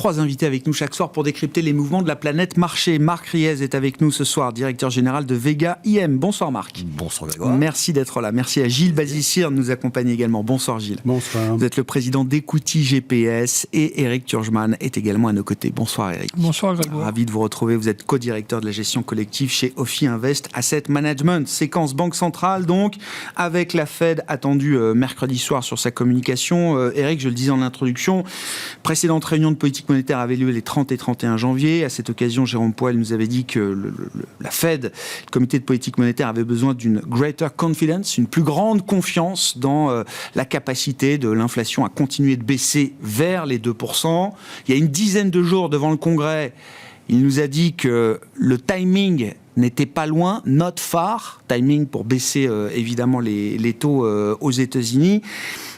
3 invités avec nous chaque soir pour décrypter les mouvements de la planète marché. Marc Riez est avec nous ce soir, directeur général de Vega IM. Bonsoir Marc. Bonsoir Grégoire. Merci d'être là. Merci à Gilles Bazissir de nous accompagner également. Bonsoir Gilles. Bonsoir. Vous êtes le président d'Equity GPS et Eric Turgeman est également à nos côtés. Bonsoir Eric. Bonsoir Grégoire. Ravi de vous retrouver. Vous êtes co-directeur de la gestion collective chez Ophi Invest Asset Management. Séquence Banque Centrale donc, avec la Fed attendue mercredi soir sur sa communication. Eric, je le disais en introduction, précédente réunion de politique monétaire avait lieu les 30 et 31 janvier. À cette occasion, Jérôme Powell nous avait dit que la Fed, le comité de politique monétaire, avait besoin d'une greater confidence, une plus grande confiance dans la capacité de l'inflation à continuer de baisser vers les 2%. Il y a une dizaine de jours devant le Congrès, il nous a dit que le timing n'était pas loin, not far, timing pour baisser évidemment les taux aux États-Unis.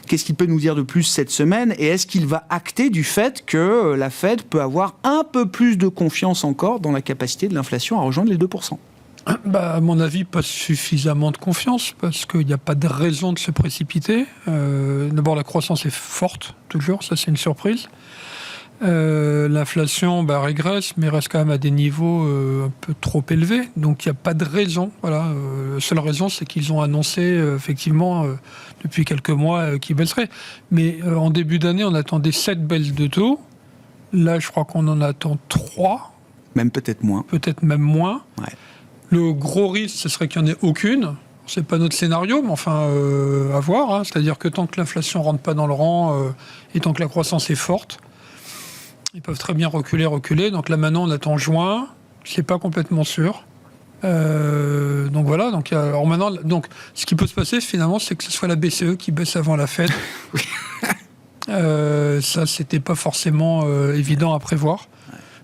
Qu'est-ce qu'il peut nous dire de plus cette semaine? Et est-ce qu'il va acter du fait que la Fed peut avoir un peu plus de confiance encore dans la capacité de l'inflation à rejoindre les 2%? À mon avis, pas suffisamment de confiance, parce qu'il n'y a pas de raison de se précipiter. D'abord, la croissance est forte, toujours, ça c'est une surprise. L'inflation régresse, mais reste quand même à des niveaux un peu trop élevés. Donc il n'y a pas de raison. Voilà. La seule raison, c'est qu'ils ont annoncé effectivement depuis quelques mois qu'ils baisseraient. Mais en début d'année, on attendait 7 baisses de taux. Là, je crois qu'on en attend 3. Même peut-être moins. Peut-être même moins. Ouais. Le gros risque, ce serait qu'il n'y en ait aucune. C'est pas notre scénario, mais enfin, à voir. Hein. C'est-à-dire que tant que l'inflation ne rentre pas dans le rang et tant que la croissance est forte, ils peuvent très bien reculer. Donc là, maintenant, on attend juin. C'est pas complètement sûr. Donc voilà. Alors maintenant, ce qui peut se passer, finalement, c'est que ce soit la BCE qui baisse avant la Fed. Ça, c'était pas forcément évident à prévoir.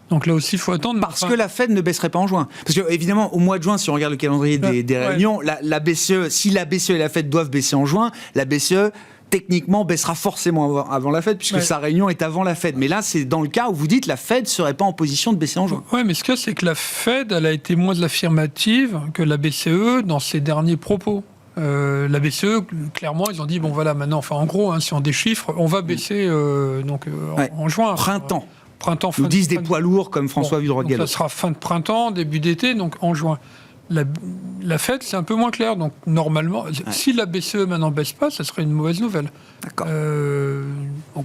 Donc là aussi, il faut attendre. Parce que la Fed ne baisserait pas en juin. Parce que, évidemment, au mois de juin, si on regarde le calendrier des réunions, la BCE, si la BCE et la Fed doivent baisser en juin, la BCE techniquement baissera forcément avant la Fed, puisque sa réunion est avant la Fed. Mais là, c'est dans le cas où vous dites la Fed ne serait pas en position de baisser en juin. Oui, mais ce qu'il y a, c'est que la Fed, elle a été moins de l'affirmative que la BCE dans ses derniers propos. La BCE, clairement, ils ont dit, bon voilà, maintenant, en gros, si on déchiffre, on va baisser en juin. Printemps. Nous disent des poids lourds comme François Villeroy-Gallo. Ça sera fin de printemps, début d'été, donc en juin. La Fed, c'est un peu moins clair. Donc, normalement, si la BCE maintenant baisse pas, ça serait une mauvaise nouvelle. D'accord.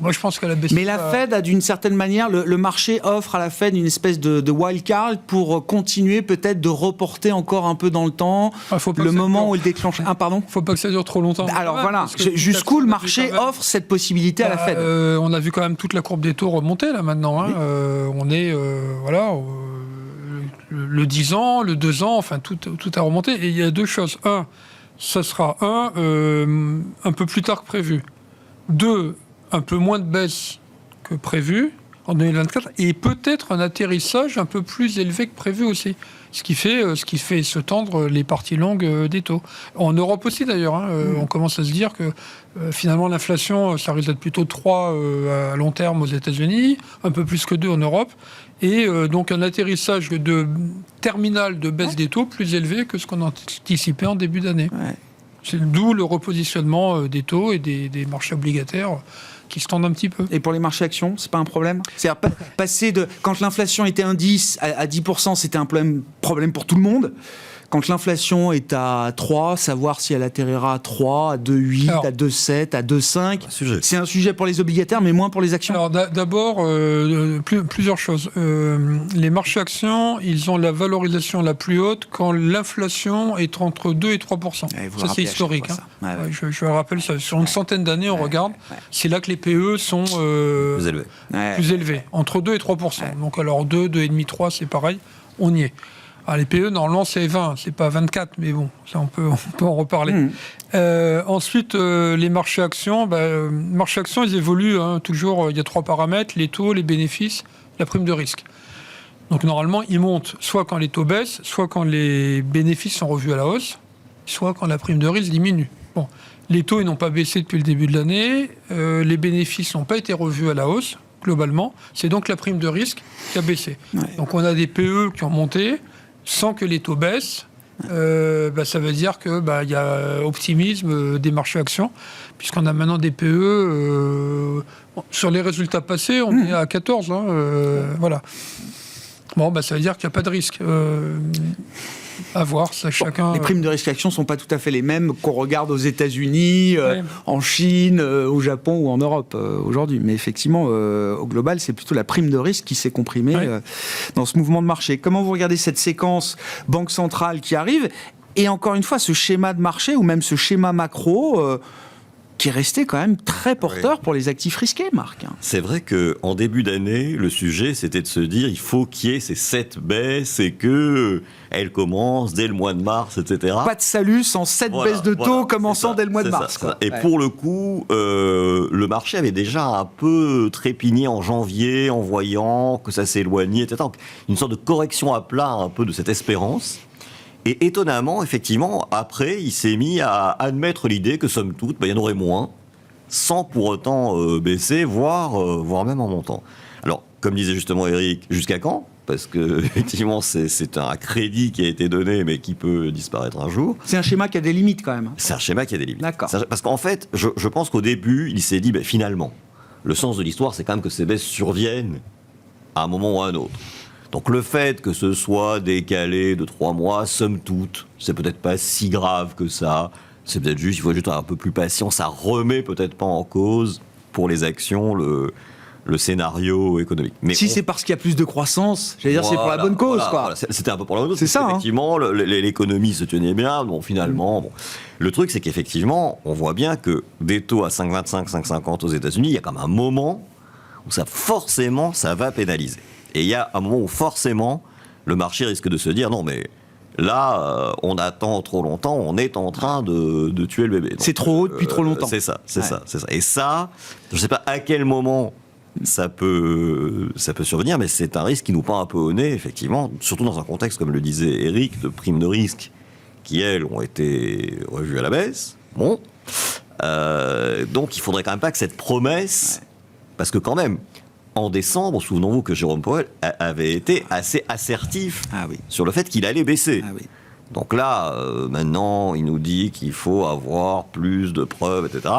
Moi, je pense que la BCE... Mais la Fed a, d'une certaine manière, le marché offre à la Fed une espèce de wildcard pour continuer peut-être de reporter encore un peu dans le temps le moment où il déclenche... pardon ? Faut pas que ça dure trop longtemps. Alors voilà, jusqu'où le marché offre cette possibilité à la Fed ? On a vu quand même toute la courbe des taux remonter, là, maintenant. Hein. Oui. On est... le 10 ans, le 2 ans, tout a remonté. Et il y a deux choses. Un, ça sera un peu plus tard que prévu. 2, un peu moins de baisse que prévu en 2024. Et peut-être un atterrissage un peu plus élevé que prévu aussi. Ce qui fait se tendre les parties longues des taux. En Europe aussi, d'ailleurs. On commence à se dire que finalement, l'inflation, ça risque d'être plutôt 3 à long terme aux États-Unis, un peu plus que 2 en Europe. Et donc un atterrissage de terminal de baisse des taux plus élevé que ce qu'on anticipait en début d'année. Ouais. C'est d'où le repositionnement des taux et des marchés obligataires qui se tendent un petit peu. Et pour les marchés actions, c'est pas un problème? C'est-à-dire passer de... Quand l'inflation était à 10 à 10%, c'était un problème pour tout le monde. Quand l'inflation est à 3, savoir si elle atterrira à 3, à 2,8, à 2,7, à 2,5, c'est un sujet pour les obligataires, mais moins pour les actions. Alors d'abord, plusieurs choses. Les marchés actions, ils ont la valorisation la plus haute quand l'inflation est entre 2 et 3%. Ça, c'est historique. Je rappelle ça. Sur une centaine d'années, on regarde. C'est là que les PE sont plus élevés. Entre 2 et 3%. Donc alors 2, 2,5, 3, c'est pareil. On y est. Alors, les PE, normalement, c'est 20, c'est pas 24, mais bon, ça, on peut en reparler. Ensuite, les marchés actions, ils évoluent toujours, il y a 3 paramètres, les taux, les bénéfices, la prime de risque. Donc, normalement, ils montent soit quand les taux baissent, soit quand les bénéfices sont revus à la hausse, soit quand la prime de risque diminue. Bon, les taux, ils n'ont pas baissé depuis le début de l'année, les bénéfices n'ont pas été revus à la hausse, globalement, c'est donc la prime de risque qui a baissé. Ouais. Donc, on a des PE qui ont monté, sans que les taux baissent, ça veut dire que y a optimisme des marchés actions, puisqu'on a maintenant des PE. Sur les résultats passés, on est à 14. Voilà. Bon, ça veut dire qu'il n'y a pas de risque. À voir, ça chacun. Les primes de risque action ne sont pas tout à fait les mêmes qu'on regarde aux États-Unis, en Chine, au Japon ou en Europe aujourd'hui. Mais effectivement, au global, c'est plutôt la prime de risque qui s'est comprimée dans ce mouvement de marché. Comment vous regardez cette séquence banque centrale qui arrive et encore une fois, ce schéma de marché ou même ce schéma macro qui est resté quand même très porteur pour les actifs risqués, Marc. C'est vrai qu'en début d'année, le sujet, c'était de se dire il faut qu'il y ait ces 7 baisses et qu'elles commencent dès le mois de mars, etc. Pas de salut sans 7 baisses de taux commençant dès le mois de mars. Et pour le coup, le marché avait déjà un peu trépigné en janvier en voyant que ça s'éloignait, etc. Donc, une sorte de correction à plat un peu de cette espérance. Et étonnamment, effectivement, après, il s'est mis à admettre l'idée que, somme toute, il y en aurait moins, sans pour autant baisser, voire même en montant. Alors, comme disait justement Eric, jusqu'à quand ? Parce que, effectivement, c'est un crédit qui a été donné, mais qui peut disparaître un jour. C'est un schéma qui a des limites, quand même. C'est un schéma qui a des limites. D'accord. Parce qu'en fait, je pense qu'au début, il s'est dit, finalement, le sens de l'histoire, c'est quand même que ces baisses surviennent à un moment ou à un autre. Donc le fait que ce soit décalé de 3 mois, somme toute, c'est peut-être pas si grave que ça. C'est peut-être juste, il faut juste être un peu plus patient. Ça remet peut-être pas en cause, pour les actions, le scénario économique. Mais c'est parce qu'il y a plus de croissance, j'allais dire, c'est pour la bonne cause, quoi. Voilà. C'était un peu pour la bonne cause. C'est ça. Effectivement, l'économie se tenait bien. Bon, finalement, le truc, c'est qu'effectivement, on voit bien que des taux à 5,25, 5,50 aux États-Unis, il y a quand même un moment où forcément, ça va pénaliser. Et il y a un moment où forcément, le marché risque de se dire non, mais là, on attend trop longtemps, on est en train de tuer le bébé. Donc, c'est trop haut depuis trop longtemps. C'est ça. Et ça, je ne sais pas à quel moment ça peut survenir, mais c'est un risque qui nous pend un peu au nez, effectivement, surtout dans un contexte, comme le disait Eric, de primes de risque qui, elles, ont été revues à la baisse. Bon. Donc, il ne faudrait quand même pas que cette promesse, parce que quand même, en décembre, souvenons-vous que Jérôme Powell avait été assez assertif sur le fait qu'il allait baisser. Donc là, maintenant, il nous dit qu'il faut avoir plus de preuves, etc.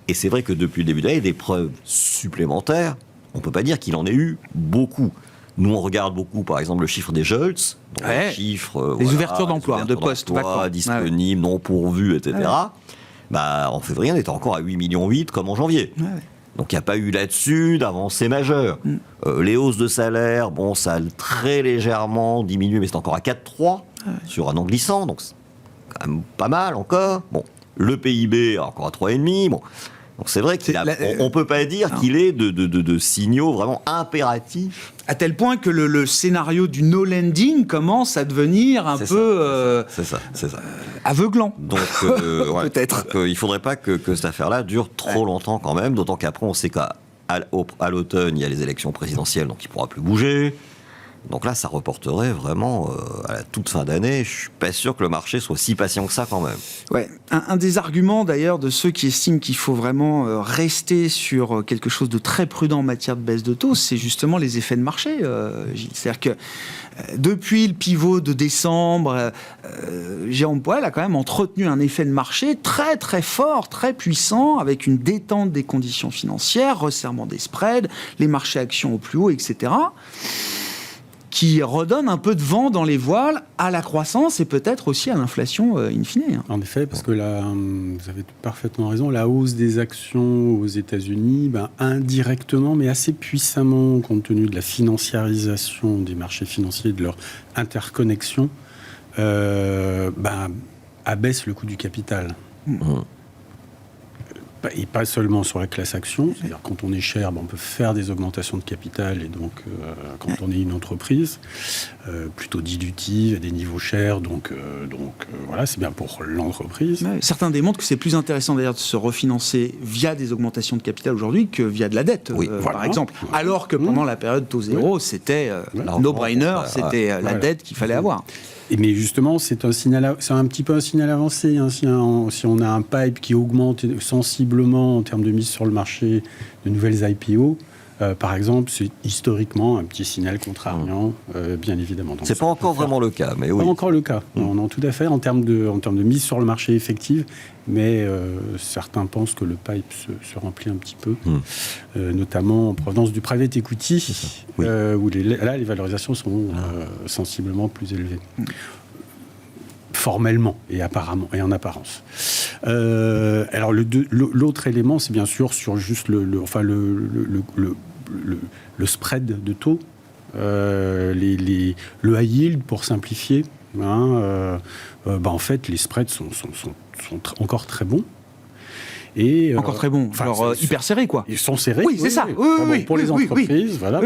Et c'est vrai que depuis le début de l'année, des preuves supplémentaires, on ne peut pas dire qu'il en ait eu beaucoup. Nous, on regarde beaucoup, par exemple, le chiffre des JOLTS, le chiffre... les ouvertures d'emploi, de postes vacants. Disponibles, non pourvus, etc. En février, on était encore à 8,8 millions comme en janvier. Donc il n'y a pas eu là-dessus d'avancée majeure. Les hausses de salaire, ça a très légèrement diminué, mais c'est encore à 4,3 sur un an glissant, donc c'est quand même pas mal encore. Le PIB encore à 3,5. Donc c'est vrai qu'on ne peut pas dire qu'il ait de signaux vraiment impératifs. À tel point que le scénario du no lending commence à devenir un peu aveuglant. Donc, peut-être. Donc, il ne faudrait pas que cette affaire-là dure trop longtemps quand même, d'autant qu'après, on sait qu'à l'automne, il y a les élections présidentielles, donc il ne pourra plus bouger. Donc là, ça reporterait vraiment à la toute fin d'année. Je ne suis pas sûr que le marché soit si patient que ça quand même. Ouais. Un des arguments d'ailleurs de ceux qui estiment qu'il faut vraiment rester sur quelque chose de très prudent en matière de baisse de taux, c'est justement les effets de marché, Gilles. C'est-à-dire que depuis le pivot de décembre, Jérôme Powell a quand même entretenu un effet de marché très très fort, très puissant, avec une détente des conditions financières, resserrement des spreads, les marchés actions au plus haut, etc., qui redonne un peu de vent dans les voiles à la croissance et peut-être aussi à l'inflation in fine. En effet, parce que là, vous avez parfaitement raison, la hausse des actions aux États-Unis, indirectement, mais assez puissamment, compte tenu de la financiarisation des marchés financiers, de leur interconnexion, abaisse le coût du capital. Et pas seulement sur la classe action, c'est-à-dire quand on est cher, on peut faire des augmentations de capital, et donc quand on est une entreprise plutôt dilutive, à des niveaux chers, donc voilà, c'est bien pour l'entreprise. Certains démontrent que c'est plus intéressant d'ailleurs de se refinancer via des augmentations de capital aujourd'hui que via de la dette, par exemple. Alors que pendant la période taux zéro, c'était no-brainer, c'était la dette qu'il fallait avoir. Mais justement, c'est un petit peu un signal avancé. Si on a un pipe qui augmente sensiblement en termes de mise sur le marché de nouvelles IPO, par exemple, c'est historiquement un petit signal contrariant, bien évidemment. C'est pas encore vraiment le cas, mais oui. Pas encore le cas, non, tout à fait, en termes de mise sur le marché effective, mais certains pensent que le pipe se remplit un petit peu, notamment en provenance du private equity, où là, les valorisations sont sensiblement plus élevées. Formellement et apparemment et en apparence. Alors l'autre élément, c'est bien sûr sur juste le spread de taux, le high yield pour simplifier. En fait, les spreads sont encore très bons. Et, encore très bon, alors hyper serré quoi. Ils sont serrés. Oui, c'est ça. Pour les entreprises, voilà.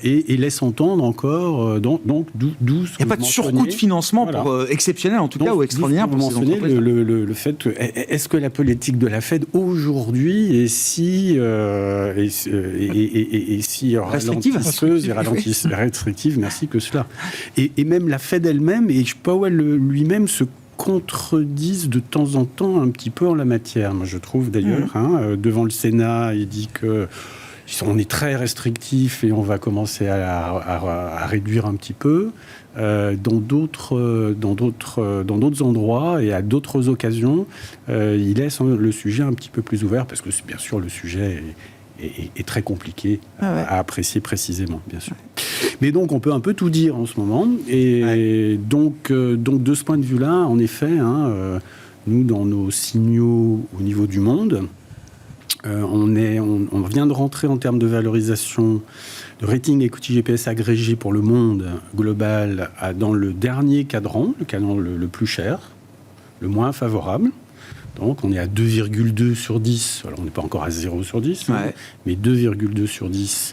Et laissent entendre encore, donc d'où il n'y a pas de surcoût de financement exceptionnel en tout cas ou extraordinaire pour ces entreprises. Le fait que est-ce que la politique de la Fed aujourd'hui est si restrictive, merci que cela. Et même la Fed elle-même et Powell lui-même se contredisent de temps en temps un petit peu en la matière. Moi, je trouve d'ailleurs, devant le Sénat, il dit qu'on est très restrictif et on va commencer à réduire un petit peu. Dans d'autres endroits et à d'autres occasions, il laisse le sujet un petit peu plus ouvert parce que bien sûr le sujet est très compliqué à apprécier précisément, bien sûr. Mais donc, on peut un peu tout dire en ce moment. Et donc, de ce point de vue-là, en effet, nous, dans nos signaux au niveau du monde, on vient de rentrer en termes de valorisation de rating equity GPS agrégé pour le monde global dans le dernier cadran, le cadran le plus cher, le moins favorable. Donc, on est à 2,2 sur 10. Alors, on n'est pas encore à 0 sur 10, mais 2,2 sur 10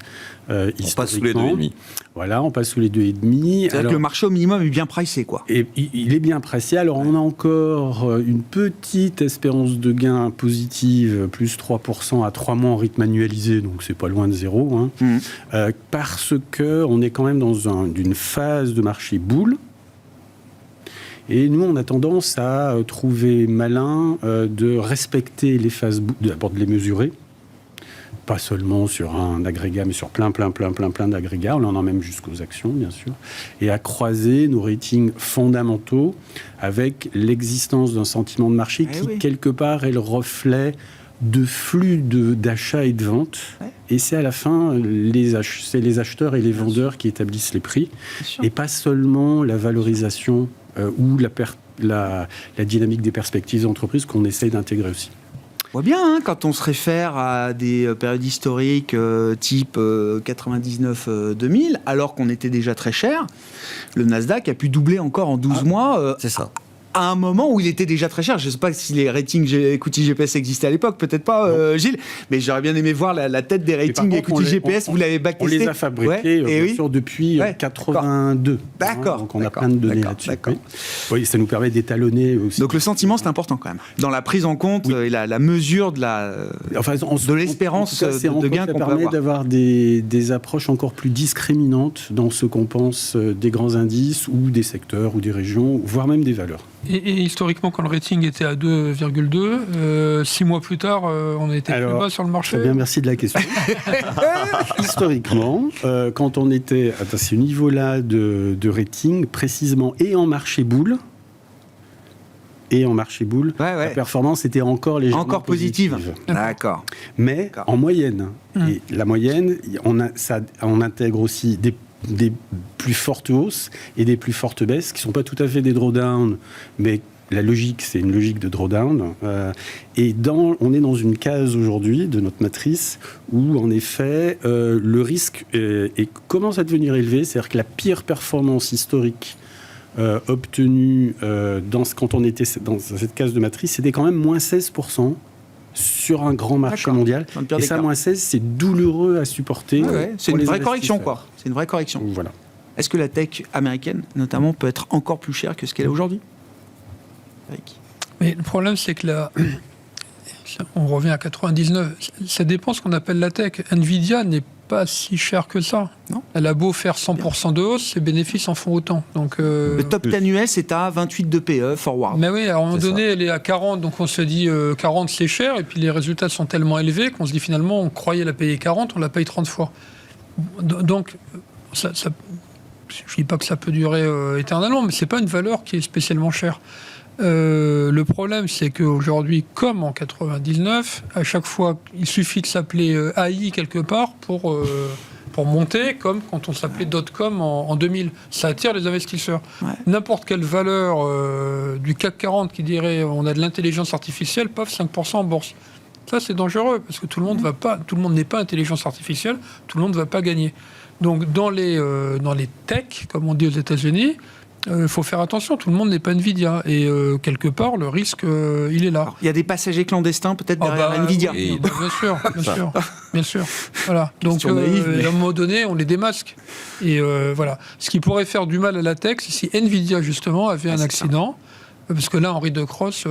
historiquement. On passe sous les 2,5. Voilà, on passe sous les 2,5. C'est-à-dire que le marché au minimum est bien pricé, quoi. Et il est bien pricé. Alors, on a encore une petite espérance de gain positive, plus 3% à 3 mois en rythme annualisé, donc c'est pas loin de zéro. Parce qu'on est quand même dans une phase de marché bull. Et nous, on a tendance à trouver malin de respecter les phases, d'abord de les mesurer, pas seulement sur un agrégat, mais sur plein d'agrégats, on en a même jusqu'aux actions, bien sûr, et à croiser nos ratings fondamentaux avec l'existence d'un sentiment de marché qui, quelque part, est le reflet de flux d'achats et de ventes. Et c'est à la fin, c'est les acheteurs et les vendeurs qui établissent les prix, et pas seulement la valorisation ou la dynamique des perspectives d'entreprise qu'on essaye d'intégrer aussi. On voit bien, quand on se réfère à des périodes historiques type 99-2000, alors qu'on était déjà très cher, le Nasdaq a pu doubler encore en 12 mois. C'est ça. À un moment où il était déjà très cher. Je ne sais pas si les ratings equity GPS existaient à l'époque, peut-être pas, Gilles, mais j'aurais bien aimé voir la tête des ratings equity GPS. Vous l'avez backtesté. On les a fabriqués bien sûr, depuis 82. D'accord. Donc on a plein de données là-dessus. Oui, ça nous permet d'étalonner aussi. Donc le sentiment, c'est important quand même. Dans la prise en compte et la mesure de l'espérance de gain qu'on peut avoir. Ça permet d'avoir des approches encore plus discriminantes dans ce qu'on pense des grands indices ou des secteurs ou des régions, voire même des valeurs. Et historiquement, quand le rating était à 2,2, 6 mois plus tard, on était plus bas sur le marché. Bien, merci de la question. Historiquement, quand on était à ce niveau-là de rating, précisément, et en marché boule, la performance était encore légèrement positive. D'accord. Mais en moyenne, et la moyenne, on intègre aussi des plus fortes hausses et des plus fortes baisses qui ne sont pas tout à fait des drawdowns, mais la logique, c'est une logique de drawdown. On est dans une case aujourd'hui de notre matrice où, en effet, le risque commence à devenir élevé. C'est-à-dire que la pire performance historique obtenue quand on était dans cette case de matrice, c'était quand même moins 16%. Sur un grand marché mondial. Et ça, moins 16, c'est douloureux à supporter. C'est une vraie correction, quoi. C'est une vraie correction. Voilà. Est-ce que la tech américaine, notamment, peut être encore plus chère que ce qu'elle est aujourd'hui ? Mais le problème, c'est que on revient à 99. Ça dépend ce qu'on appelle la tech. Nvidia n'est pas si cher que ça. Non. Elle a beau faire 100% de hausse, ses bénéfices en font autant. Donc, le top 10 US est à 28 de PE forward. Mais oui, à un moment donné, elle est à 40, donc on se dit 40 c'est cher, et puis les résultats sont tellement élevés qu'on se dit finalement on croyait la payer 40, on la paye 30 fois. Donc, je ne dis pas que ça peut durer éternellement, mais ce n'est pas une valeur qui est spécialement chère. Le problème, c'est qu'aujourd'hui, comme en 99, à chaque fois, il suffit de s'appeler AI quelque part pour monter, comme quand on s'appelait .com en 2000. Ça attire les investisseurs. Ouais. N'importe quelle valeur du CAC 40 qui dirait on a de l'intelligence artificielle, paf, 5% en bourse. Ça, c'est dangereux, parce que tout le monde n'est pas intelligence artificielle, tout le monde ne va pas gagner. Donc, dans les techs, comme on dit aux États-Unis, il faut faire attention, tout le monde n'est pas Nvidia. Et quelque part, le risque, il est là. Alors, il y a des passagers clandestins peut-être derrière Nvidia. Oui, bien sûr. Voilà. Donc, à un moment donné, on les démasque. Et voilà. Ce qui pourrait faire du mal à la tech, c'est si Nvidia, justement, avait un accident. Parce que là, Henri de Cross,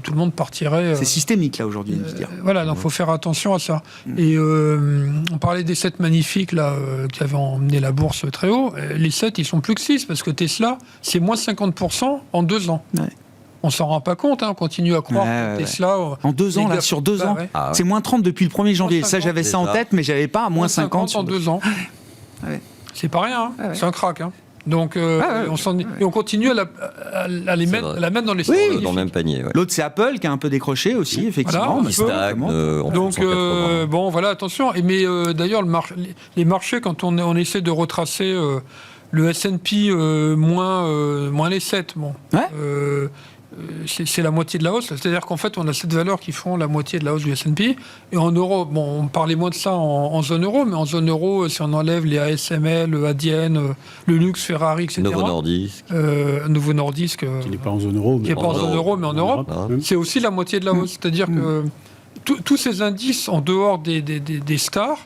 tout le monde partirait... C'est systémique, là, aujourd'hui, Nvidia. Voilà, donc il faut faire attention à ça. Et on parlait des 7 magnifiques, là, qui avaient emmené la bourse très haut. Les 7, ils sont plus que 6, parce que Tesla, c'est moins 50% en 2 ans. Ouais. On s'en rend pas compte, on continue à croire que Tesla... En 2 ans, là, sur 2 ans, c'est moins 30 depuis le 1er janvier. Ça, j'avais ça en tête, mais j'avais pas moins 50 en 2 ans. C'est pas rien, c'est un crack, Donc, on continue à la mettre dans les dans le même panier. Ouais. L'autre, c'est Apple qui a un peu décroché aussi, effectivement. Voilà, donc, bon, voilà, attention. Mais d'ailleurs, les marchés, quand on essaie de retracer le S&P moins les 7, bon, c'est la moitié de la hausse. C'est-à-dire qu'en fait, on a 7 valeurs qui font la moitié de la hausse du S&P. Et en euros, bon, on parlait moins de ça en zone euro, mais en zone euro, si on enlève les ASML, Adyen, le Luxe, Ferrari, etc. Novo Nordisk. Novo Nordisk. Qui n'est pas en zone euro. Qui n'est pas en zone euro, mais en Europe. C'est aussi la moitié de la hausse. C'est-à-dire que tous ces indices, en dehors des stars,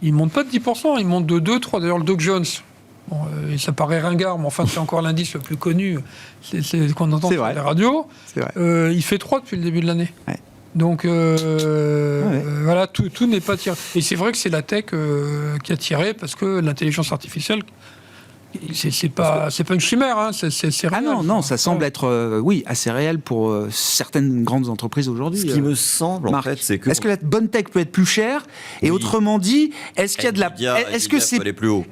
ils ne montent pas de 10%, ils montent de 2-3%. D'ailleurs, le Dow Jones... Bon, ça paraît ringard, mais enfin, c'est encore l'indice le plus connu qu'on entend sur les radios. Il fait 3 depuis le début de l'année. Ouais. Donc, voilà, tout n'est pas tiré. Et c'est vrai que c'est la tech qui a tiré, parce que l'intelligence artificielle, c'est pas une chimère, c'est réel. Non, ça semble être, assez réel pour certaines grandes entreprises aujourd'hui. Ce qui me semble, Marc, en fait, c'est que... Est-ce que la bonne tech peut être plus chère ? Et autrement dit, est-ce qu'il y a de la... Est-ce que c'est... peut aller plus haut.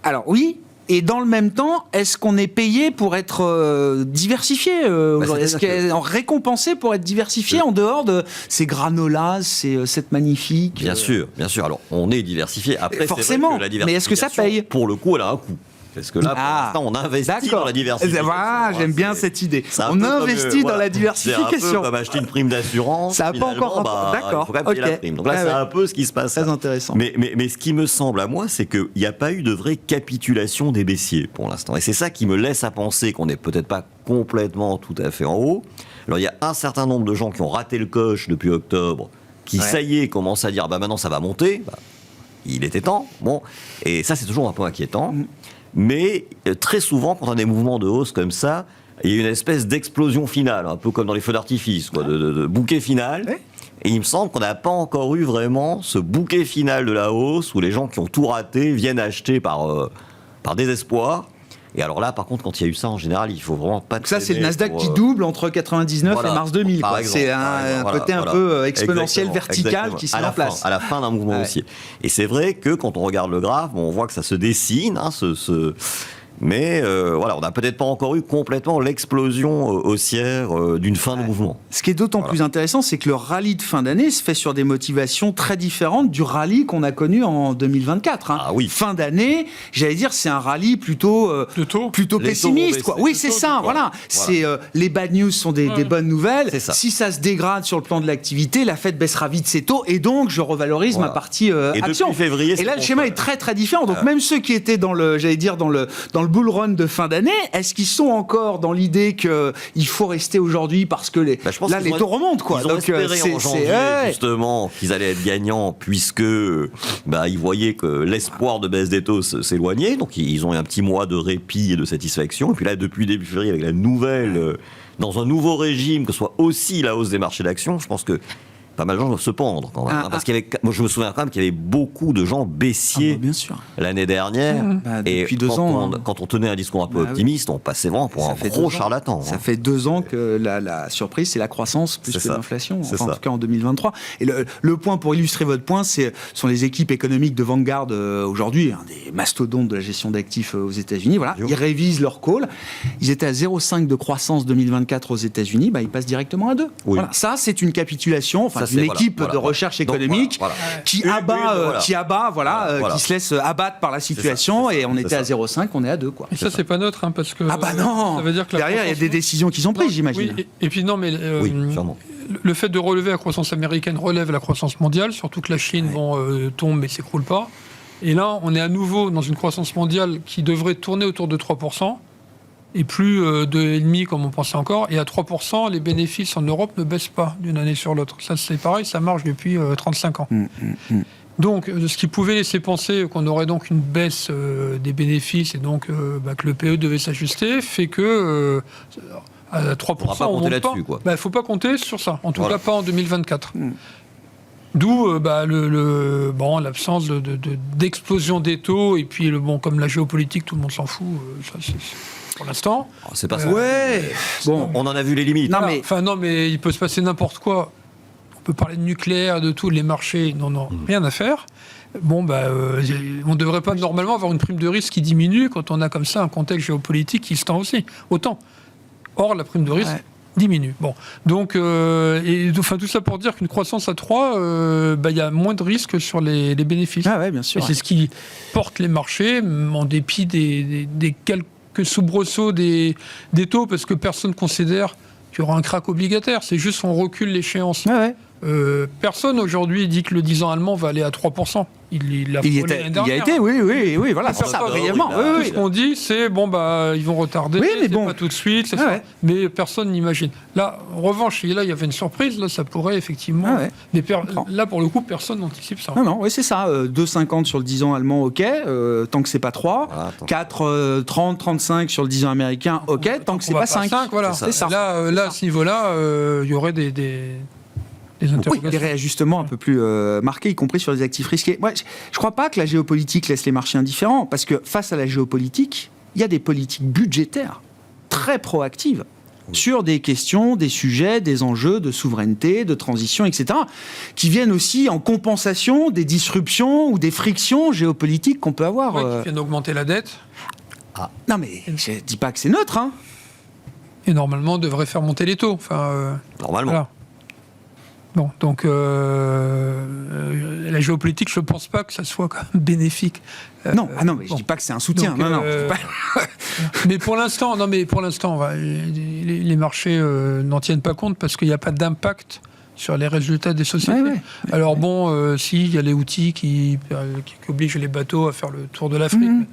Alors, oui. Et dans le même temps, est-ce qu'on est payé pour être diversifié Est-ce qu'on est récompensé pour être diversifié en dehors de ces granolas, cette magnifique Bien sûr. Alors, on est diversifié. Après, forcément, c'est vrai que la diversification, mais est-ce que ça paye ? Pour le coup, elle a un coût. Parce que là, pour l'instant, on investit dans la diversification. J'aime bien cette idée. On investit dans la diversification. C'est un peu comme acheter une prime d'assurance. Ça n'a pas encore... D'accord. Il faut quand même payer la prime. Donc là, c'est un peu ce qui se passe. Très intéressant. Mais ce qui me semble à moi, c'est qu'il n'y a pas eu de vraie capitulation des baissiers pour l'instant. Et c'est ça qui me laisse à penser qu'on n'est peut-être pas complètement tout à fait en haut. Alors, il y a un certain nombre de gens qui ont raté le coche depuis octobre, qui, ça y est, commencent à dire maintenant, ça va monter. Il était temps. Bon. Et ça, c'est toujours un peu inquiétant. Mais très souvent, quand on a des mouvements de hausse comme ça, il y a une espèce d'explosion finale, un peu comme dans les feux d'artifice, de bouquet final. Ouais. Et il me semble qu'on n'a pas encore eu vraiment ce bouquet final de la hausse où les gens qui ont tout raté viennent acheter par désespoir. Et alors là, par contre, quand il y a eu ça, en général, il faut vraiment pas... Ça, c'est le Nasdaq qui double entre 99 et mars 2000. C'est un côté un peu exponentiel, vertical qui se met en place. À la fin d'un mouvement haussier. Et c'est vrai que quand on regarde le graphe, on voit que ça se dessine, mais on n'a peut-être pas encore eu complètement l'explosion haussière d'une fin de mouvement. Ce qui est d'autant plus intéressant, c'est que le rallye de fin d'année se fait sur des motivations très différentes du rallye qu'on a connu en 2024. Ah oui. Fin d'année, j'allais dire, c'est un rallye plutôt pessimiste. Oui, c'est ça. Voilà. C'est, les bad news sont des bonnes nouvelles. Si ça se dégrade sur le plan de l'activité, la Fed baissera vite ses taux et donc je revalorise ma partie action. Février, et là, le schéma est très très différent. Donc même ceux qui étaient dans le bull run de fin d'année, est-ce qu'ils sont encore dans l'idée qu'il faut rester aujourd'hui parce que les taux remontent, quoi. Ils ont espéré en janvier, justement, qu'ils allaient être gagnants puisque ils voyaient que l'espoir de baisse des taux s'éloignait. Donc ils ont eu un petit mois de répit et de satisfaction. Et puis là, depuis début février, avec la nouvelle, dans un nouveau régime, que ce soit aussi la hausse des marchés d'actions, je pense que pas mal de gens doivent se pendre quand même. Parce moi, je me souviens quand même qu'il y avait beaucoup de gens baissiers bien sûr. L'année dernière. Depuis 2 ans. Quand on tenait un discours un peu optimiste, on passait vraiment pour un gros charlatan. Ça fait 2 ans que la surprise, c'est la croissance plus que l'inflation. En tout cas en 2023. Et le point, pour illustrer votre point, sont les équipes économiques de Vanguard aujourd'hui, des mastodontes de la gestion d'actifs aux États-Unis. Voilà, ils révisent leur call. Ils étaient à 0,5 de croissance 2024 aux États-Unis. Ils passent directement à 2. Oui. Voilà. Ça, c'est une capitulation, d'une équipe de recherche économique qui se laisse abattre par la situation. Et on était à 0,5, on est à 2. Et ça, c'est pas neutre, parce que. Non. Ça veut dire que derrière, il y a des décisions qui sont prises, j'imagine. Oui, et puis non, mais. Le fait de relever la croissance américaine relève la croissance mondiale, surtout que la Chine tombe mais s'écroule pas. Et là, on est à nouveau dans une croissance mondiale qui devrait tourner autour de 3%, et plus 2,5% comme on pensait encore. Et à 3%, les bénéfices en Europe ne baissent pas d'une année sur l'autre. Ça, c'est pareil, ça marche depuis 35 ans. Donc, ce qui pouvait laisser penser qu'on aurait donc une baisse des bénéfices et donc que le PE devait s'ajuster, fait que... à 3%, on monte pas. Il ne faut pas compter sur ça, en tout cas pas en 2024. D'où l'absence d'explosion des taux, et puis comme la géopolitique, tout le monde s'en fout, ça, c'est pour l'instant. C'est pas ça. On en a vu les limites. Mais il peut se passer n'importe quoi. On peut parler de nucléaire, de tout, les marchés, rien à faire. On ne devrait pas normalement avoir une prime de risque qui diminue quand on a comme ça un contexte géopolitique qui se tend aussi, autant. Or, la prime de risque diminue. Donc, tout ça pour dire qu'une croissance à 3, il y a moins de risques sur les bénéfices. Bien sûr. Et c'est ce qui porte les marchés, en dépit des quelques soubresauts des taux, parce que personne ne considère qu'il y aura un krach obligataire. C'est juste qu'on recule l'échéance. Personne aujourd'hui dit que le 10 ans allemand va aller à 3%. Il a été, oui, voilà, c'est ça, réellement. Tout ce qu'on dit, c'est ils vont retarder, pas tout de suite, mais personne n'imagine. Là, en revanche, il y avait une surprise, là, ça pourrait effectivement. Là, pour le coup, personne n'anticipe ça. C'est ça, 2,50 sur le 10 ans allemand, ok, tant que c'est pas 3, 4,30, 35 sur le 10 ans américain, ok, tant que c'est pas 5. C'est ça. Là, à ce niveau-là, il y aurait des réajustements un peu plus marqués, y compris sur les actifs risqués. Moi, je ne crois pas que la géopolitique laisse les marchés indifférents, parce que face à la géopolitique, il y a des politiques budgétaires très proactives sur des questions, des sujets, des enjeux de souveraineté, de transition, etc., qui viennent aussi en compensation des disruptions ou des frictions géopolitiques qu'on peut avoir. Qui viennent augmenter la dette. Non, mais je ne dis pas que c'est neutre. Et normalement, on devrait faire monter les taux. Normalement. Voilà. Donc la géopolitique, je ne pense pas que ça soit quand même bénéfique. Mais je ne dis pas que c'est un soutien. Mais pour l'instant, les marchés n'en tiennent pas compte parce qu'il n'y a pas d'impact sur les résultats des sociétés. Alors il y a les outils qui obligent les bateaux à faire le tour de l'Afrique.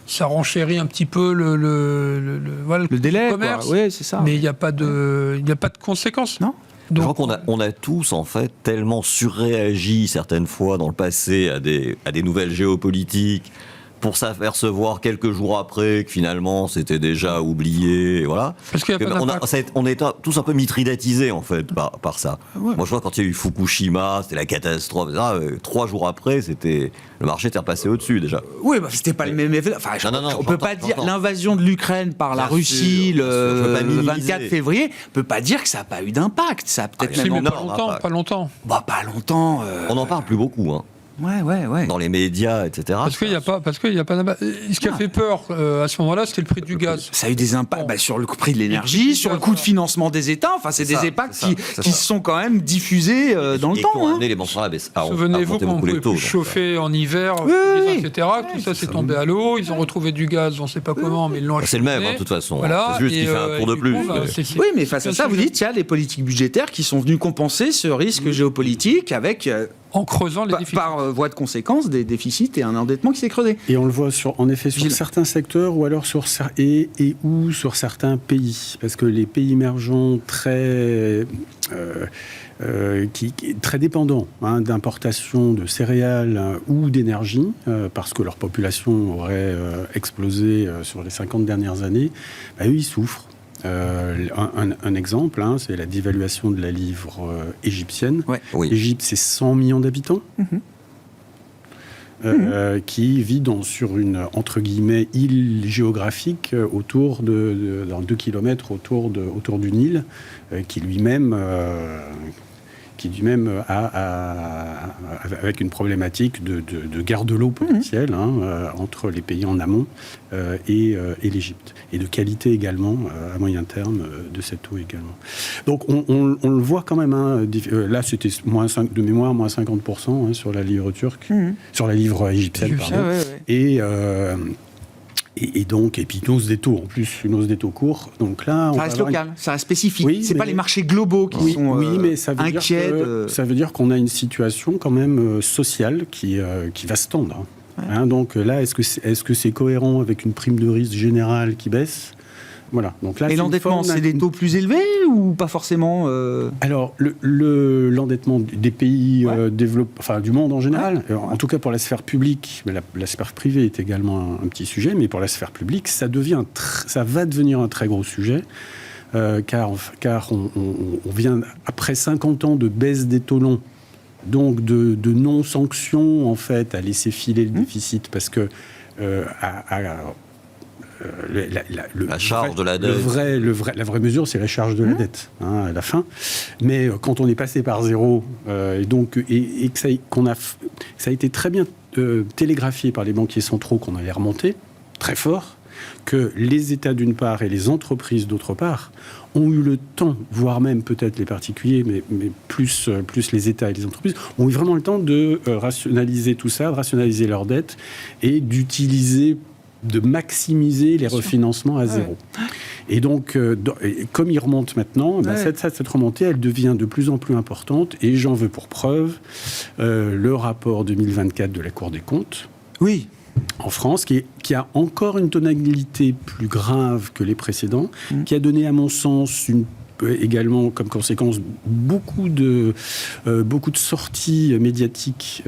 Ça renchérit un petit peu le délai, commerce, c'est ça. Mais il n'y a pas de conséquences. Non. Je crois qu'on a tous, en fait, tellement surréagi certaines fois dans le passé à des nouvelles géopolitiques pour s'apercevoir quelques jours après que finalement c'était déjà oublié, voilà. Parce qu'il y a on est tous un peu mitridatisés en fait par ça. Moi je vois quand il y a eu Fukushima, c'était la catastrophe, 3 jours après le marché était repassé au-dessus déjà. C'était pas le même effet. On peut pas dire l'invasion de l'Ukraine par la Russie le 24 février, on peut pas dire que ça n'a pas eu d'impact. Ça a peut-être même pas longtemps. Pas longtemps. On n'en parle plus beaucoup, dans les médias, etc. Parce qu'il n'y a pas d'impact. Ce qui a fait peur à ce moment-là, c'était le prix du gaz. Ça a eu des impacts sur le prix de l'énergie, sur le coût de financement des États. C'est des impacts qui se sont quand même diffusés dans le temps. Qui ont amené les banques à baisser. Souvenez-vous qu'on pouvait plus chauffer en hiver, etc. Tout ça s'est tombé à l'eau. Ils ont retrouvé du gaz, on ne sait pas comment, mais ils l'ont acheté. C'est le même, de toute façon. Voilà. C'est juste qu'il fait un tour de plus. Mais face à ça, vous dites, il y a les politiques budgétaires qui sont venues compenser ce risque géopolitique avec... En creusant les déficits. Par voie de conséquence, des déficits et un endettement qui s'est creusé. Et on le voit sur certains secteurs ou alors sur certains pays. Parce que les pays émergents très dépendants d'importation de céréales ou d'énergie, parce que leur population aurait explosé sur les 50 dernières années, eux, ils souffrent. Un exemple, c'est la dévaluation de la livre égyptienne. Ouais. Oui. L'Égypte, c'est 100 millions d'habitants. Qui vit sur une, entre guillemets, île géographique autour dans 2 kilomètres autour du Nil, qui lui-même avec une problématique de guerre de l'eau potentielle entre les pays en amont et l'Égypte. Et de qualité également, à moyen terme, de cette eau également. Donc on le voit quand même. Là, c'était de mémoire, moins 50% sur la livre turque, sur la livre égyptienne, pardon. Et puis une hausse des taux, en plus, une hausse des taux courts. Donc là, ça reste local, ça reste spécifique. Oui, c'est pas les marchés globaux qui sont mais ça veut inquiets. Ça veut dire qu'on a une situation quand même sociale qui va se tendre. Donc là, est-ce que c'est cohérent avec une prime de risque générale qui baisse ? Voilà. Donc là, et l'endettement, c'est des taux plus élevés ou pas forcément Alors, l'endettement des pays du monde en général, en tout cas pour la sphère publique, mais la sphère privée est également un petit sujet, mais pour la sphère publique, ça va devenir un très gros sujet, car on vient, après 50 ans de baisse des taux longs, donc de non-sanction, en fait, à laisser filer le déficit, parce que la charge de la dette. La vraie mesure, c'est la charge de la dette, à la fin. Mais quand on est passé par zéro, et que ça a été très bien télégraphié par les banquiers centraux qu'on allait remonter, très fort, que les États d'une part et les entreprises d'autre part ont eu le temps, voire même peut-être les particuliers, mais plus les États et les entreprises, ont eu vraiment le temps de rationaliser tout ça, de rationaliser leurs dettes et de maximiser les refinancements à zéro. Et donc, comme ils remontent maintenant, cette remontée, elle devient de plus en plus importante, et j'en veux pour preuve le rapport 2024 de la Cour des comptes. Oui. En France, qui a encore une tonalité plus grave que les précédents, qui a donné, à mon sens, également comme conséquence beaucoup de sorties médiatiques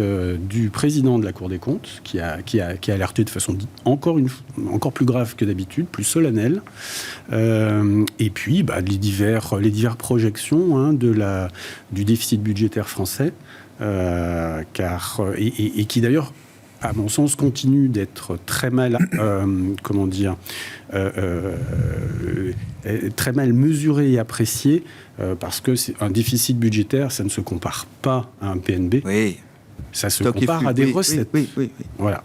du président de la Cour des comptes, qui a alerté de façon encore plus grave que d'habitude, plus solennelle. Et puis les diverses projections du déficit budgétaire français, et qui d'ailleurs, à mon sens, continue d'être très mal, très mal mesuré et apprécié, parce que c'est un déficit budgétaire, ça ne se compare pas à un PNB. Oui. Ça se compare à des recettes. Oui. Voilà.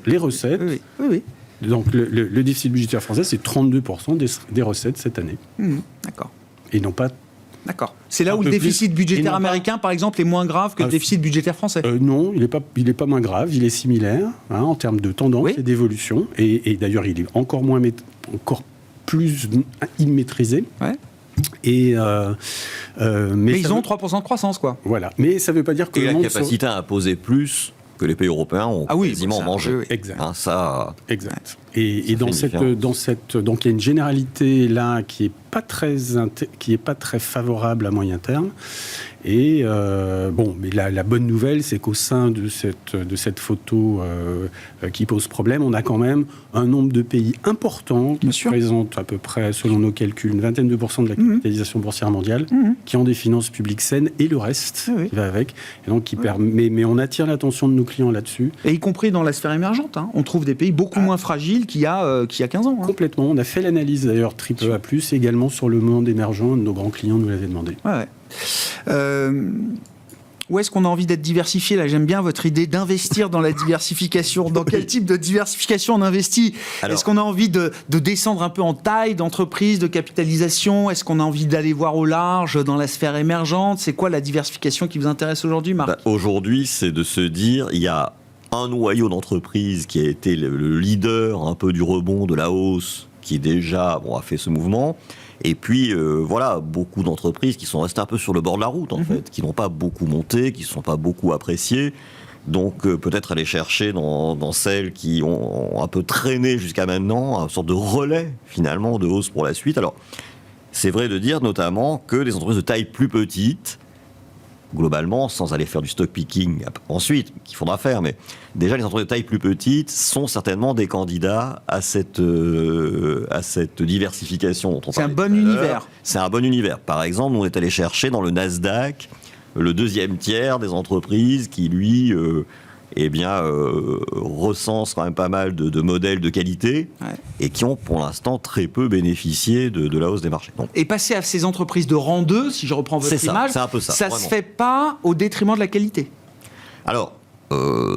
Les recettes. Oui. Donc le déficit budgétaire français, c'est 32% des recettes cette année. D'accord. Et non pas. D'accord. C'est là où le déficit budgétaire américain, par exemple, est moins grave que le déficit budgétaire français. Non, il n'est pas moins grave. Il est similaire en termes de tendance et d'évolution. Et d'ailleurs, il est encore plus immaîtrisé. Ouais. Mais ils ont 3% de croissance, quoi. Voilà. Mais ça ne veut pas dire que la capacité à imposer plus que les pays européens ont quasiment mangé. Oui. Exact. Exact. Et donc il y a une généralité là qui est pas très favorable à moyen terme. Et mais la bonne nouvelle, c'est qu'au sein de cette photo qui pose problème, on a quand même un nombre de pays importants qui représentent à peu près, selon nos calculs, une vingtaine de % de la capitalisation boursière mondiale, qui ont des finances publiques saines, et le reste qui va avec. Et donc mais on attire l'attention de nos clients là-dessus. Et y compris dans la sphère émergente, on trouve des pays beaucoup moins fragiles qu'il y a 15 ans. Complètement. On a fait l'analyse d'ailleurs AAA+, également sur le monde émergent. Nos grands clients nous l'avaient demandé. Ouais. Où est-ce qu'on a envie d'être diversifié ? Là, j'aime bien votre idée d'investir dans la diversification. Dans quel type de diversification on investit ? Est-ce qu'on a envie de descendre un peu en taille d'entreprise, de capitalisation ? Est-ce qu'on a envie d'aller voir au large dans la sphère émergente ? C'est quoi la diversification qui vous intéresse aujourd'hui, Marc ? Aujourd'hui, c'est de se dire, il y a un noyau d'entreprise qui a été le leader un peu du rebond, de la hausse, qui déjà a fait ce mouvement. Et puis, beaucoup d'entreprises qui sont restées un peu sur le bord de la route, en fait, qui n'ont pas beaucoup monté, qui ne sont pas beaucoup appréciées. Donc, peut-être aller chercher dans celles qui ont un peu traîné jusqu'à maintenant, une sorte de relais, finalement, de hausse pour la suite. Alors, c'est vrai de dire, notamment, que les entreprises de taille plus petite globalement, sans aller faire du stock picking ensuite, qu'il faudra faire, mais déjà les entreprises de taille plus petite sont certainement des candidats à cette diversification dont on parlait. C'est un bon univers. C'est un bon univers. Par exemple, on est allé chercher dans le Nasdaq le deuxième tiers des entreprises qui, lui, recense quand même pas mal de modèles de qualité et qui ont pour l'instant très peu bénéficié de la hausse des marchés. Donc, et passer à ces entreprises de rang 2, si je reprends votre image, c'est un peu ça se fait pas au détriment de la qualité. Alors,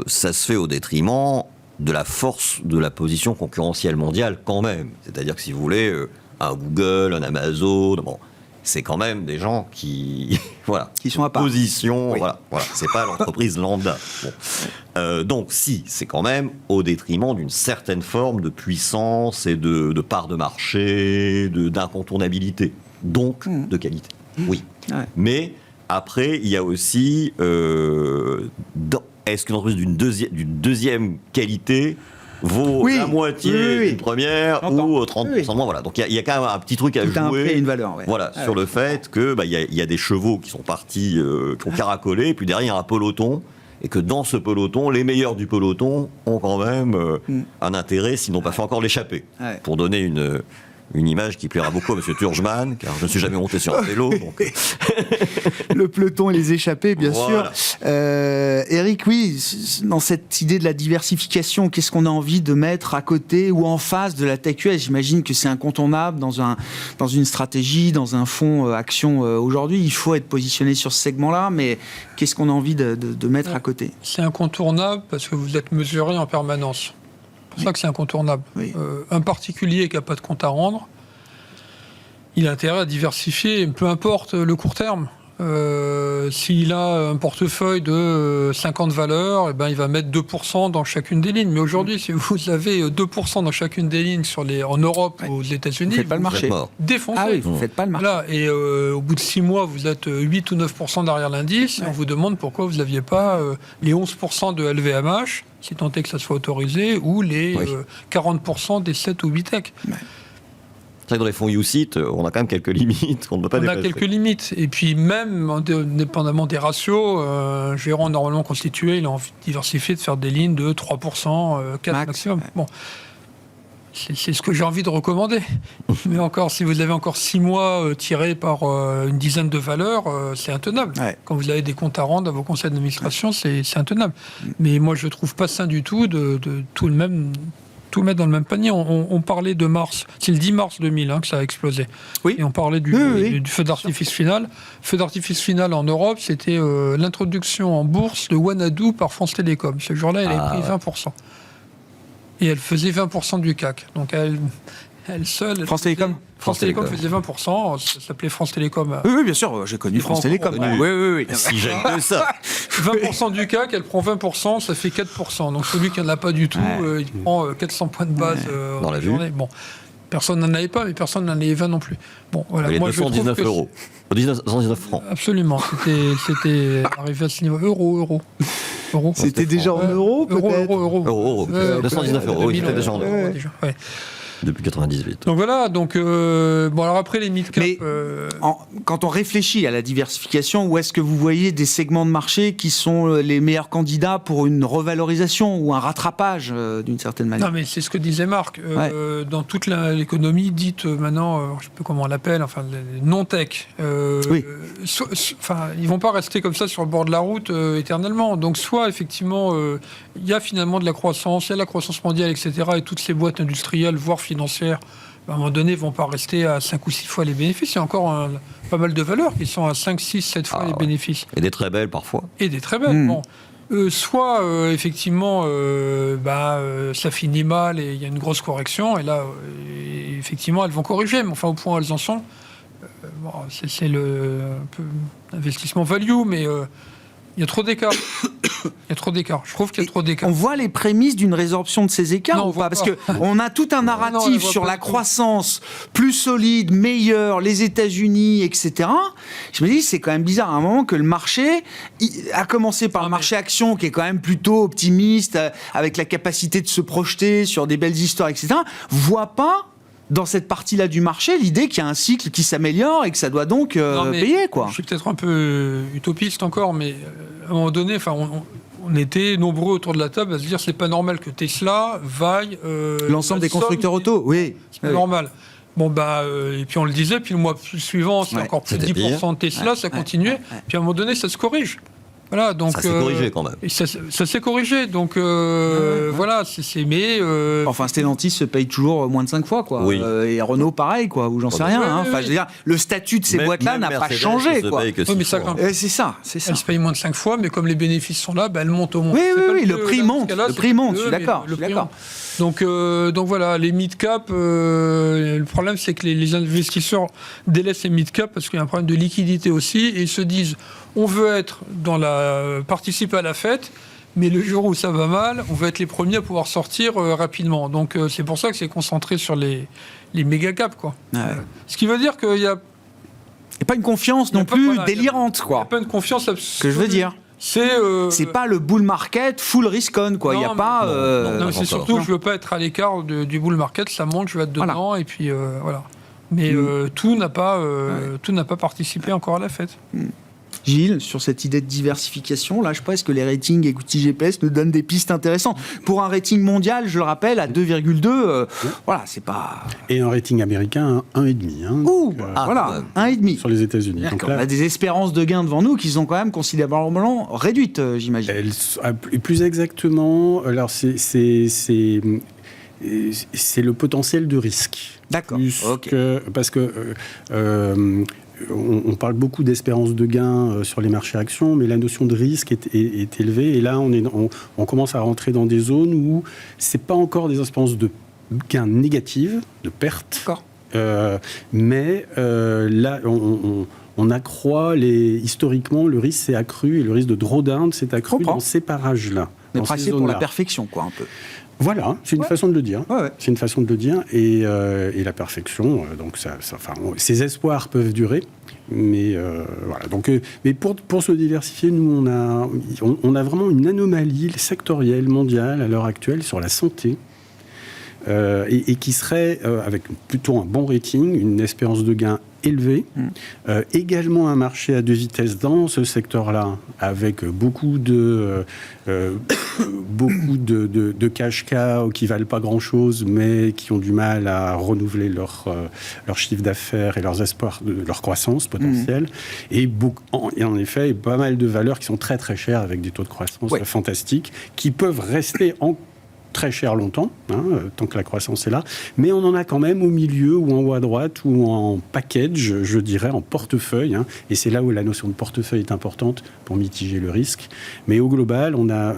ça se fait au détriment de la force de la position concurrentielle mondiale quand même. C'est-à-dire que si vous voulez, un Google, un Amazon, bon, c'est quand même des gens qui, qui sont à part. Position, voilà, c'est pas l'entreprise lambda. Bon. Donc, si, c'est quand même au détriment d'une certaine forme de puissance et de part de marché, d'incontournabilité, donc de qualité. Oui. Ouais. Mais après, il y a aussi, est-ce qu'une entreprise d'une deuxième qualité vaut la moitié d'une première ou 30% moins, voilà. Donc il y a quand même un petit truc à jouer. Un prix et une valeur, sur le fait que il y a des chevaux qui sont partis, qui ont caracolé, et puis derrière il y a un peloton, et que dans ce peloton, les meilleurs du peloton ont quand même un intérêt, s'ils n'ont pas fait encore l'échappée. Pour donner une image qui plaira beaucoup à M. Turgeman, car je ne suis jamais monté sur un vélo. Donc... Le peloton et les échappées, bien sûr. Eric, oui, dans cette idée de la diversification, qu'est-ce qu'on a envie de mettre à côté ou en face de la tech US? J'imagine que c'est incontournable dans une stratégie, dans un fonds action aujourd'hui. Il faut être positionné sur ce segment-là, mais qu'est-ce qu'on a envie de mettre à côté? C'est incontournable parce que vous êtes mesuré en permanence. C'est pour ça que c'est incontournable. Oui. Un particulier qui n'a pas de compte à rendre, il a intérêt à diversifier, peu importe le court terme. S'il a un portefeuille de 50 valeurs, il va mettre 2% dans chacune des lignes. Mais aujourd'hui, si vous avez 2% dans chacune des lignes en Europe ou aux États-Unis, vous ne faites pas le marché. Défoncez. Ah oui, vous ne faites pas le marché. Là, et au bout de 6 mois, vous êtes 8 ou 9% derrière l'indice. Et on vous demande pourquoi vous n'aviez pas les 11% de LVMH, si tant est que ça soit autorisé, ou les 40% des 7 ou 8 tech. Ouais. C'est vrai que dans les fonds UCITS, on a quand même quelques limites qu'on ne peut pas dépasser. On a quelques limites. Et puis même, indépendamment des ratios, un gérant normalement constitué, il a envie de diversifier, de faire des lignes de 3%, 4% maximum. Ouais. Bon. C'est ce que j'ai envie de recommander. Mais encore, si vous avez encore 6 mois tirés par une dizaine de valeurs, c'est intenable. Ouais. Quand vous avez des comptes à rendre à vos conseils d'administration, c'est intenable. Mais moi, je ne trouve pas sain du tout de tout mettre dans le même panier. On parlait de mars, c'est le 10 mars 2000 que ça a explosé. Oui. Et on parlait du feu d'artifice final. Feu d'artifice final en Europe, c'était l'introduction en bourse de Wanadoo par France Télécom. Ce jour-là, elle a pris 20%. Et elle faisait 20% du CAC. Donc elle seule... France Télécom faisait 20%, ça s'appelait France Télécom. Oui, bien sûr, j'ai connu France Télécom. Oui. Si j'aime que ça. 20% du CAC, elle prend 20%, ça fait 4%. Donc celui qui n'en a pas du tout, il prend 400 points de base dans la journée. Bon, personne n'en avait pas, mais personne n'en avait 20 non plus. Bon, voilà. Les 219 euros. 219 francs. Absolument, c'était arrivé à ce niveau. Euro. C'était déjà en euros, peut-être. Euro. 219 euros, il était déjà en euros. Depuis 98. Donc voilà, alors après les mid-cap... Mais quand on réfléchit à la diversification, où est-ce que vous voyez des segments de marché qui sont les meilleurs candidats pour une revalorisation ou un rattrapage d'une certaine manière? Non, mais c'est ce que disait Marc. Dans toute l'économie dite maintenant, je ne sais pas comment on l'appelle, enfin, non-tech, ils ne vont pas rester comme ça sur le bord de la route éternellement. Donc soit, effectivement, il y a finalement de la croissance, il y a la croissance mondiale, etc. Et toutes ces boîtes industrielles, voire financières, à un moment donné, ne vont pas rester à 5 ou 6 fois les bénéfices. Il y a encore pas mal de valeurs qui sont à 5, 6, 7 fois les bénéfices. Et des très belles, parfois. Et des très belles, bon. Soit, effectivement, ça finit mal et il y a une grosse correction, et là, effectivement, elles vont corriger, mais enfin, au point où elles en sont, c'est le investissement value, mais il y a trop d'écart. Je trouve qu'il y a trop d'écart. On voit les prémices d'une résorption de ces écarts ou pas? Parce qu'on a tout un narratif sur la croissance plus solide, meilleure, les États-Unis, etc. Je me dis, c'est quand même bizarre à un moment que le marché, a commencé par le marché action qui est quand même plutôt optimiste, avec la capacité de se projeter sur des belles histoires, etc., voit pas dans cette partie-là du marché l'idée qu'il y a un cycle qui s'améliore et que ça doit donc payer, quoi. Je suis peut-être un peu utopiste encore, mais à un moment donné, on était nombreux autour de la table à se dire c'est pas normal que Tesla vaille l'ensemble des constructeurs auto, oui. C'est pas normal. Bon, et puis on le disait, puis le mois suivant, c'était encore plus de 10% de Tesla, ça continuait. Puis à un moment donné, ça se corrige. Voilà, donc, ça s'est corrigé quand même. Ça s'est corrigé, donc voilà, mais... Enfin, Stellantis se paye toujours moins de 5 fois, quoi. Oui. Et Renault, pareil, quoi, ou j'en sais rien. Hein. Enfin, je veux dire, le statut de ces boîtes-là n'a pas changé, quoi. Oui, mais ça, c'est ça. Elles se payent moins de 5 fois, mais comme les bénéfices sont là, elles montent au moins. Oui, le prix monte, je suis d'accord. Donc voilà, les mid-cap, le problème, c'est que les investisseurs délaissent les mid-cap parce qu'il y a un problème de liquidité aussi, et ils se disent, on veut participer à la fête, mais le jour où ça va mal, on veut être les premiers à pouvoir sortir rapidement. Donc c'est pour ça que c'est concentré sur les méga caps, quoi. Ce qui veut dire qu'il y a... Il n'y a pas une confiance non plus délirante, quoi. Il n'y a pas une confiance absolue. Ce que je veux dire. C'est pas le bull market full risk on, quoi. Il y a pas. Non, c'est surtout que je veux pas être à l'écart du bull market. Ça monte, je vais être dedans, voilà. Et puis voilà. Mais tout n'a pas participé encore à la fête. Gilles, sur cette idée de diversification, là, je pense que les ratings Equity GPS nous donnent des pistes intéressantes. Pour un rating mondial, je le rappelle, à 2,2, voilà, c'est pas... Et un rating américain, 1,5. Hein, voilà, 1,5. Sur les États-Unis. Donc là, on a des espérances de gains devant nous qui sont quand même considérablement réduites, j'imagine. Plus exactement, alors c'est le potentiel de risque. D'accord. Parce que... on parle beaucoup d'espérance de gain sur les marchés actions, mais la notion de risque est élevée. Et là, on commence à rentrer dans des zones où ce n'est pas encore des espérances de gain négatives, de pertes. Mais là, on accroît historiquement, le risque s'est accru et le risque de drawdown s'est accru dans ces parages-là. Mais pricé pour la perfection, quoi, un peu. Voilà, c'est une façon de le dire. C'est une façon de le dire. Et la perfection, donc ces espoirs peuvent durer. Mais voilà. Donc, mais pour se diversifier, nous, on a vraiment une anomalie sectorielle mondiale à l'heure actuelle sur la santé. Et qui serait, avec plutôt un bon rating, une espérance de gain élevée, également un marché à deux vitesses dans ce secteur-là, avec beaucoup de cash cow qui valent pas grand-chose, mais qui ont du mal à renouveler leur chiffre d'affaires et leurs espoirs de leur croissance potentielle, et en effet, pas mal de valeurs qui sont très très chères, avec des taux de croissance fantastiques, qui peuvent rester très cher longtemps, tant que la croissance est là, mais on en a quand même au milieu ou en haut à droite ou en package, je dirais, en portefeuille, et c'est là où la notion de portefeuille est importante pour mitiger le risque. Mais au global, on a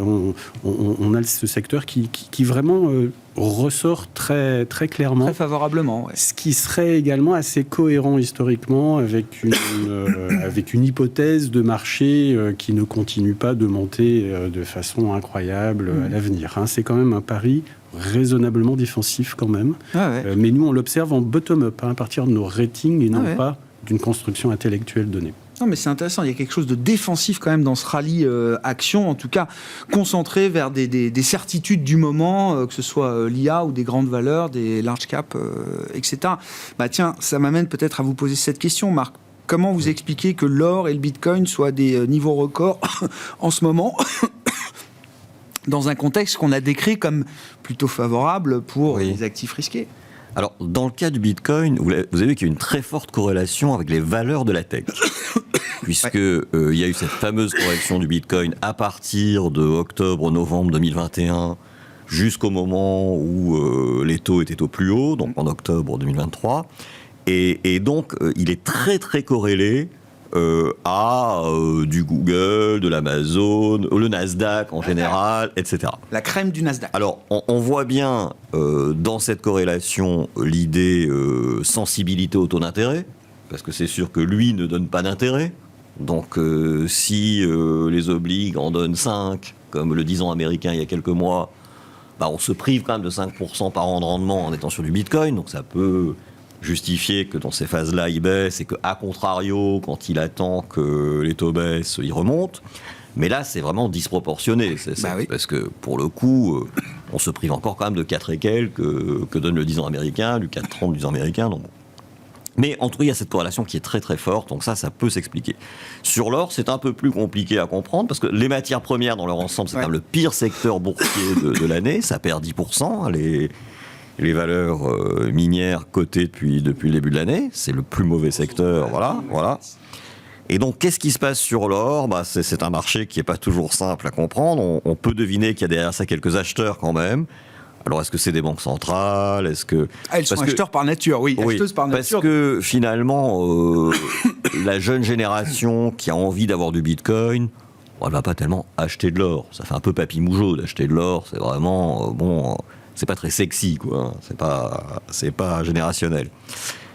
ce secteur qui vraiment ressort très, très clairement. Très favorablement, Ce qui serait également assez cohérent historiquement avec une hypothèse de marché qui ne continue pas de monter de façon incroyable à l'avenir. C'est quand même un pari raisonnablement défensif quand même. Mais nous, on l'observe en bottom-up, à partir de nos ratings et non pas d'une construction intellectuelle donnée. Non, mais c'est intéressant, il y a quelque chose de défensif quand même dans ce rallye action, en tout cas concentré vers des certitudes du moment, que ce soit l'IA ou des grandes valeurs, des large caps, etc. Tiens, ça m'amène peut-être à vous poser cette question, Marc. Comment vous expliquez que l'or et le Bitcoin soient des niveaux records en ce moment dans un contexte qu'on a décrit comme plutôt favorable pour les actifs risqués? Alors, dans le cas du Bitcoin, vous avez vu qu'il y a une très forte corrélation avec les valeurs de la tech. Puisque il y a eu cette fameuse correction du Bitcoin à partir de octobre-novembre 2021 jusqu'au moment où les taux étaient au plus haut, donc en octobre 2023. Et donc, il est très très corrélé à du Google, de l'Amazon, le Nasdaq en général, etc. La crème du Nasdaq. Alors, on voit bien dans cette corrélation l'idée sensibilité au taux d'intérêt, parce que c'est sûr que lui ne donne pas d'intérêt. Donc, si les obliges en donnent 5, comme le 10 ans américain il y a quelques mois, on se prive quand même de 5% par an de rendement en étant sur du Bitcoin, donc ça peut justifier que dans ces phases-là, il baisse et qu'à contrario, quand il attend que les taux baissent, il remonte. Mais là, c'est vraiment disproportionné. Parce que, pour le coup, on se prive encore quand même de 4 et quelques que donne le 10 ans américain, du 4,30 du 10 ans américain. Donc. Mais en tout cas, il y a cette corrélation qui est très très forte, donc ça peut s'expliquer. Sur l'or, c'est un peu plus compliqué à comprendre, parce que les matières premières dans leur ensemble, c'est quand même le pire secteur boursier de l'année, ça perd 10%, les valeurs minières cotées depuis le début de l'année, c'est le plus mauvais secteur, voilà. Et donc, qu'est-ce qui se passe sur l'or ? C'est un marché qui n'est pas toujours simple à comprendre. On peut deviner qu'il y a derrière ça quelques acheteurs quand même. Alors, est-ce que c'est des banques centrales ? Elles sont acheteurs par nature, oui. Acheteuses par nature. Parce que finalement, la jeune génération qui a envie d'avoir du Bitcoin, elle ne va pas tellement acheter de l'or. Ça fait un peu papy-mougeot d'acheter de l'or. C'est vraiment, c'est pas très sexy, quoi. C'est pas générationnel.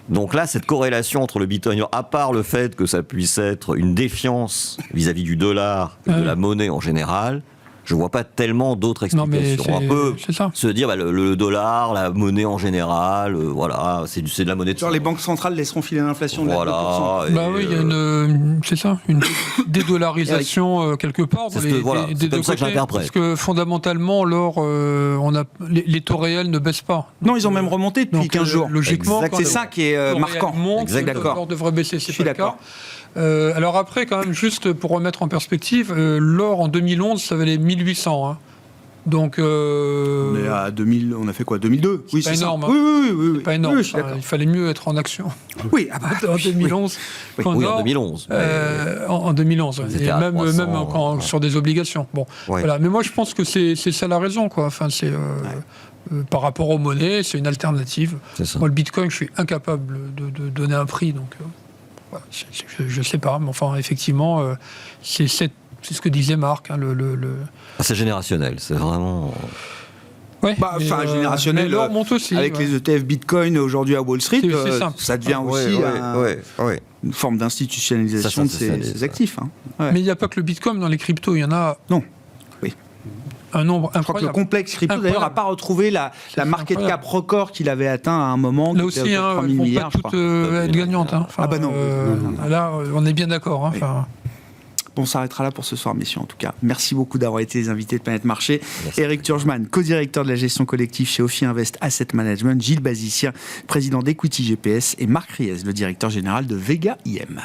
Donc là, cette corrélation entre le Bitcoin, à part le fait que ça puisse être une défiance vis-à-vis du dollar, de la monnaie en général, je vois pas tellement d'autres explications. On peut se dire le dollar, la monnaie en général, voilà, c'est de la monnaie de les banques centrales laisseront filer l'inflation de voilà, 2%. Oui, il y a une dédollarisation quelque part. C'est comme ça que j'interprète. Parce que fondamentalement, l'or, les taux réels ne baissent pas. Non, ils ont même remonté depuis 15 jours. Logiquement, c'est ça qui est marquant. L'or devrait baisser, c'est pas le cas. Alors après, quand même, juste pour remettre en perspective, l'or en 2011, ça valait 1800. Hein. Donc, on est à 2000, on a fait quoi, 2002 ? Oui, c'est énorme. Oui. C'est pas énorme. Oui, il fallait mieux être en action. Oui, en 2011. Oui, en 2011. En 2011. Et même 300, sur des obligations. Bon, voilà. Mais moi, je pense que c'est ça la raison, quoi. Enfin, c'est par rapport aux monnaies, c'est une alternative. Moi, le Bitcoin, je suis incapable de donner un prix, donc. Je sais pas, mais enfin, effectivement, c'est ce que disait Marc. Hein, c'est générationnel, c'est vraiment. Ouais, générationnel. Mais l'or monte aussi. Avec les ETF Bitcoin aujourd'hui à Wall Street, ça devient aussi une forme d'institutionnalisation de ces actifs. Hein. Ouais. Mais il n'y a pas que le Bitcoin dans les cryptos, il y en a. Non. Oui. Un nombre incroyable. Je crois que le complexe crypto, d'ailleurs, n'a pas retrouvé la market cap record qu'il avait atteint à un moment. Là aussi, 3 000 milliards, pas toutes être gagnantes. Hein. Enfin, non. Là, on est bien d'accord. Hein. Enfin, on s'arrêtera là pour ce soir, messieurs, en tout cas. Merci beaucoup d'avoir été les invités de Planète Marché. Éric Turgeman, co-directeur de la gestion collective chez Ophi Invest Asset Management, Gilles Bazissière, président d'Equity GPS, et Marc Riez, le directeur général de Vega IM.